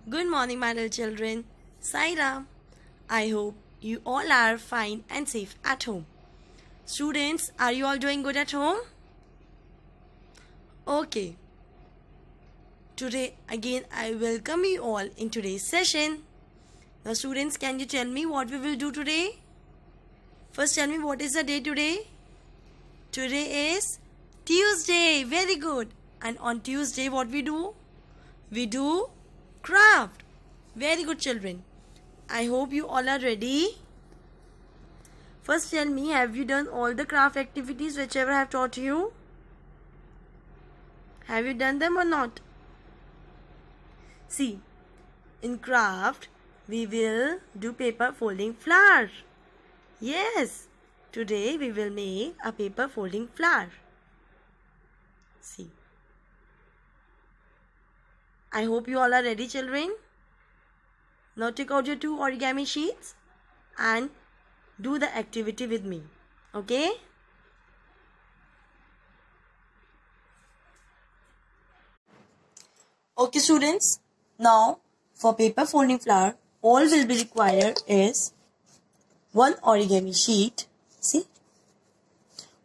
Good morning, my little children. Saira. I hope you all are fine and safe at home. Students, are you all doing good at home? Okay. Today, again, I welcome you all in today's session. Now, students, can you tell me what we will do today? First, tell me what is the day today? Today is Tuesday. Very good. And on Tuesday, what we do? We do craft. Very good, children. I hope you all are ready. First, tell me, have you done all the craft activities whichever I have taught you? Have you done them or not? See, in craft, we will do paper folding flower. Yes, today we will make a paper folding flower. See. I hope you all are ready, children. Now take out your 2 origami sheets and do the activity with me. Okay? Okay, students. Now, for paper folding flower, all will be required is 1 origami sheet. See?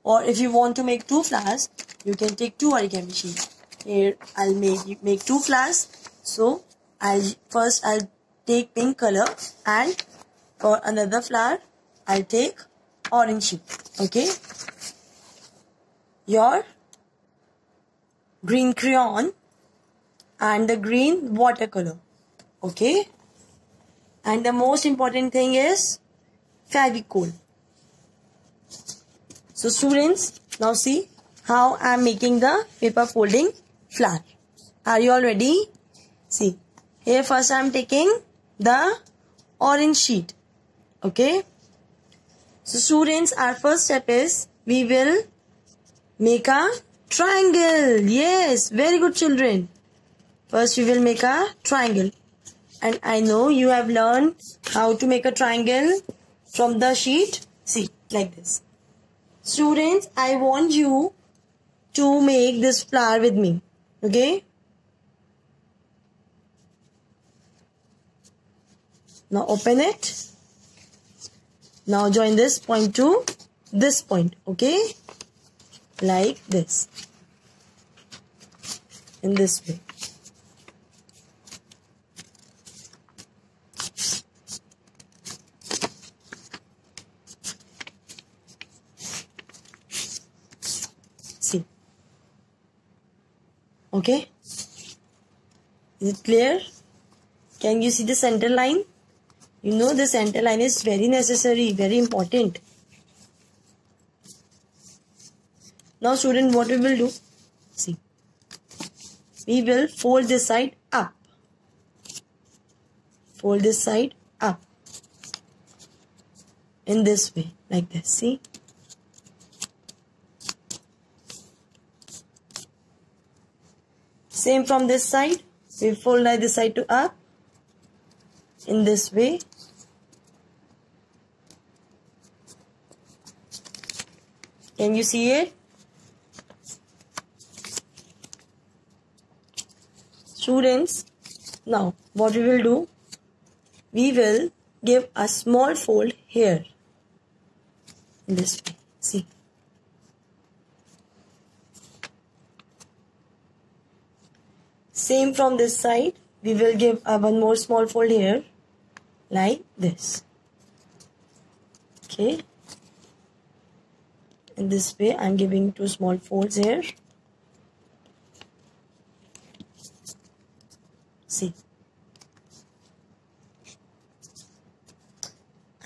Or if you want to make 2 flowers, you can take 2 origami sheets. Here I'll make 2 flowers. So I'll take pink color, and for another flower I'll take orange sheet. Okay. Your green crayon and the green watercolor. Okay. And the most important thing is Fevicol. So students, now see how I am making the paper folding flower. Are you all ready? See, here first I am taking the orange sheet. Okay. So students, our first step is we will make a triangle. Yes, very good, children. First we will make a triangle. And I know you have learned how to make a triangle from the sheet. See, like this. Students, I want you to make this flower with me. Okay. Now open it. Now join this point to this point. Okay. Like this. In this way. See. Okay. Is it clear? Can you see the center line? You know the center line is very necessary, very important. Now student, what we will do? See. We will fold this side up. Fold this side up. In this way, like this. See. Same from this side. We fold like this side to up. In this way. Can you see it? Students, now what we will do? We will give a small fold here. In this way. See. Same from this side. We will give one more small fold here. Like this. Okay. In this way, I am giving 2 small folds here. See.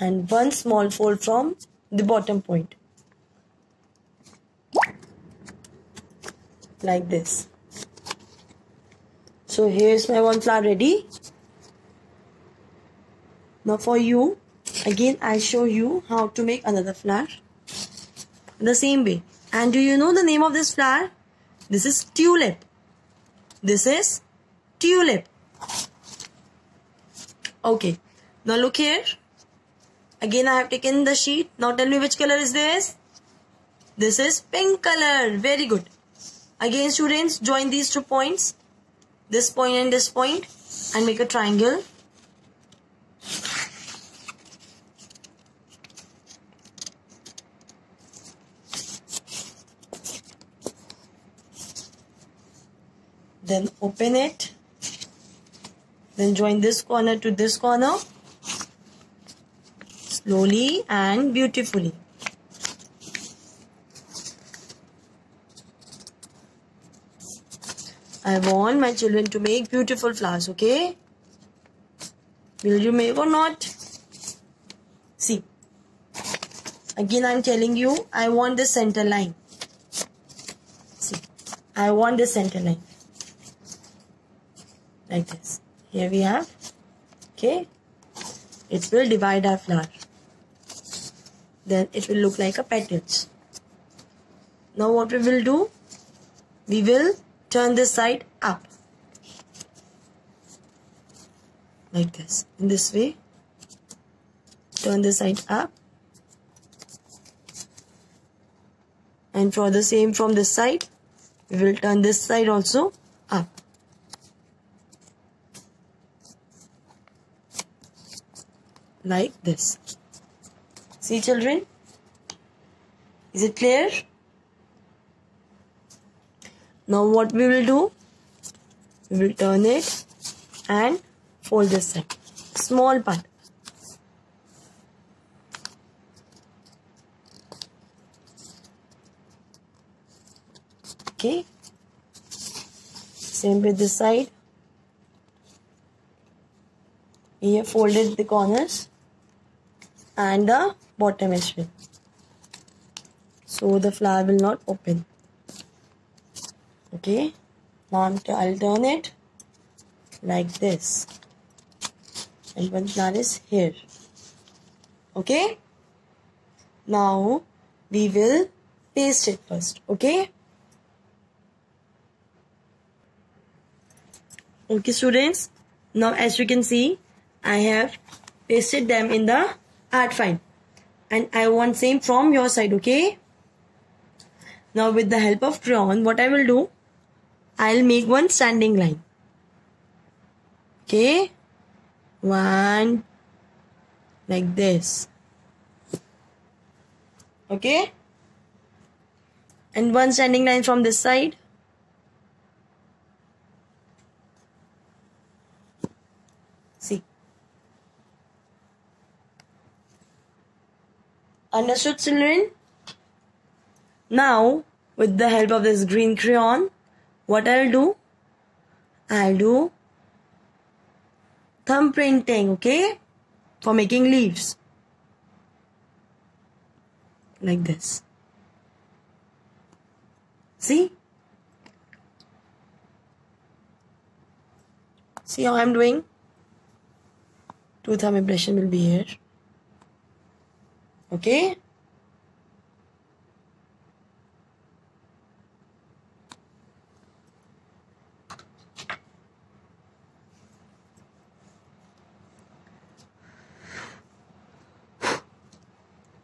And 1 small fold from the bottom point. Like this. So here's my 1 flower ready. Now for you, again I show you how to make another flower. The same way. And do you know the name of this flower? This is tulip. This is tulip. Okay. Now look here. Again I have taken the sheet. Now tell me which color is this? This is pink color. Very good. Again students, join these 2 points. this point and this point and make a triangle. Then open it. Then join this corner to this corner. Slowly and beautifully. I want my children to make beautiful flowers, okay? Will you make or not? See. Again I am telling you, I want the center line. See. I want the center line. Like this. Here we have. Okay. It will divide our flower. Then it will look like a petals. Now what we will do? We will turn this side up. Like this. In this way. Turn this side up. And for the same from this side, we will turn this side also up. Like this. See children? Is it clear? Now what we will do? We will turn it and fold this side. Small part. Okay. Same with this side. Here folded the corners and the bottom as well. So the flower will not open. Okay. Now I'll turn it like this. And one flower is here. Okay. Now we will paste it first. Okay. Okay students. Now as you can see, I have pasted them in the Artfine. And I want same from your side, okay? Now with the help of crayon, what I will do, I'll make one standing line. Okay? One, like this. Okay? And one standing line from this side. See. Understood children? Now with the help of this green crayon, what I'll do? I'll do thumb printing, okay? For making leaves. Like this. See? See how I'm doing? Two thumb impression will be here. Okay?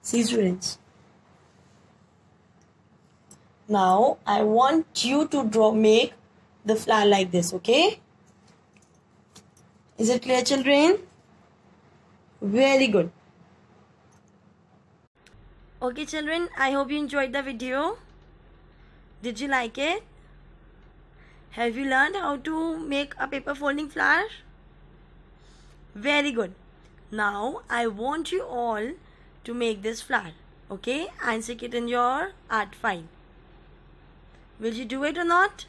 See students. Now I want you to make the flower like this, okay? Is it clear children? Very good. Okay children, I hope you enjoyed the video. Did you like it? Have you learned how to make a paper folding flower? Very good. Now I want you all to make this flower, okay, and stick it in your Artfine. Will you do it or not?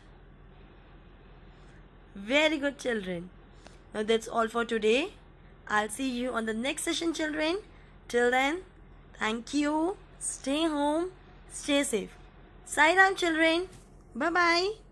Very good children. Now that's all for today. I'll see you on the next session children. Till then, thank you. Stay home. Stay safe. Sai Ram children. Bye bye.